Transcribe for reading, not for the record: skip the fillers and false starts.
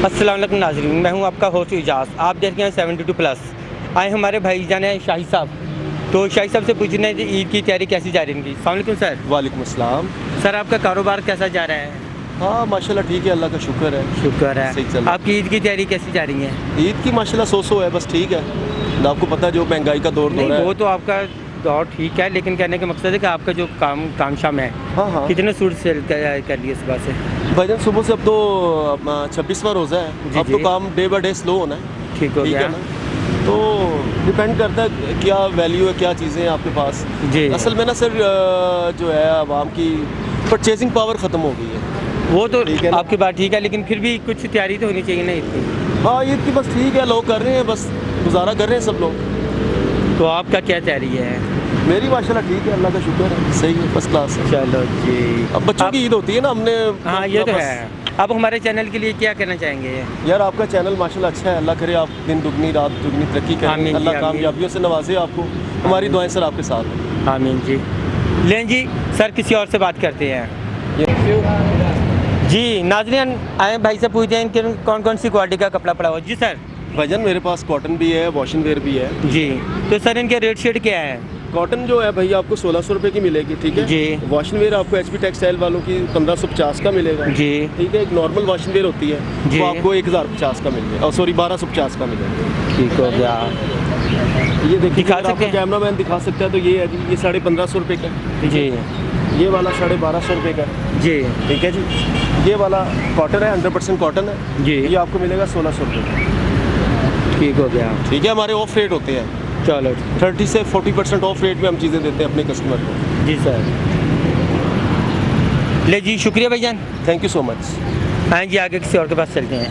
अस्सलाम वालेकुम नाज़रीन, मैं हूं आपका होस्ट इजाज़। आप देख रहे हैं 72+ आए हमारे भाई जान है शाही साहब। तो शाही साहब से पूछना है कि ईद की तैयारी कैसी जा रही है इनकी। अस्सलाम वालेकुम सर। वालेकुम अस्सलाम। सर आपका कारोबार कैसा जा रहा है? हाँ माशाल्लाह ठीक है, अल्लाह का शुक्र है। शुक्र है। सही चल रहा है। आपकी ईद की तैयारी कैसी जा रही है? ईद की माशाल्लाह 100 है, बस ठीक है ना। आपको पता है जो महंगाई का दौर हो नहीं रहा वो है। तो आपका दौर ठीक है, लेकिन कहने का मकसद है कि आपका जो काम शाम है, हाँ हाँ कितने सूट सेल कर लिए सुबह से? भाईजान सुबह से अब तो 26वां रोज़ा है। जी, अब तो जी। काम डे बाय डे स्लो होना है। ठीक हो ठीक गया है ना, तो डिपेंड करता है क्या वैल्यू है, क्या चीज़ें हैं आपके पास। जी। असल में ना सर जो है आवाम की परचेजिंग पावर ख़त्म हो गई है। वो तो ठीक है ना? आपकी बात ठीक है, लेकिन फिर भी कुछ तैयारी तो होनी चाहिए ना ईद की। हाँ ईद की बस ठीक है, लोग कर रहे हैं, बस गुजारा कर रहे हैं सब लोग। तो आपका क्या तैयारी है? मेरी माशाल्लाह ठीक है, अल्लाह का शुक्र है, सही है, फर्स्ट क्लास है। चलो जी। अब बच्चों की ईद होती है ना, हमने हाँ ये तो बस- है। आप हमारे चैनल के लिए क्या कहना चाहेंगे? यार आपका चैनल माशाल्लाह अच्छा है, अल्लाह करे आप दिन दुगनी रात दुगनी तरक्की करें, आमीन जी, अल्लाह आमीन। कामयाबियों से नवाजे आपको। हमारी दुआएं सर आपके साथ हैं। आमीन जी। लें जी सर, किसी और से बात करते हैं। जी नाज़रीन, आए भाई से पूछते हैं कि कौन कौन सी क्वालिटी का कपड़ा पड़ा हुआ। जी सर। भाईजान मेरे पास कॉटन भी है, वॉशिंग वेयर भी है। जी। तो सर इनके रेट शेड क्या है? कॉटन जो है भैया आपको 1600 रुपये की मिलेगी, ठीक है जी। वॉशिंग वेयर आपको HP टेक्सटाइल वालों की 1550 का मिलेगा। जी। ठीक है, एक नॉर्मल वॉशिंग वेयर होती है जी। वो आपको 1050 का मिलेगा, सॉरी 1250 का मिलेगा। ठीक हो गया। ये देखिए, दिखा अगर सकते आपको हैं? कैमरा मैन दिखा सकता है तो ये है जी, ये 1550 रुपये का। जी। ये वाला 1250 रुपये का। जी। ठीक है जी। ये वाला कॉटन है, 100% कॉटन है। जी। ये आपको मिलेगा 1600 रुपये। ठीक हो गया। ठीक है, हमारे ऑफ रेट होते हैं, चलो 30 से 40% ऑफ रेट में हम चीज़ें देते हैं अपने कस्टमर को। जी सर। ले जी, शुक्रिया भाईजान। Thank you so much. हाँ जी, आगे किसी और के पास चलते हैं।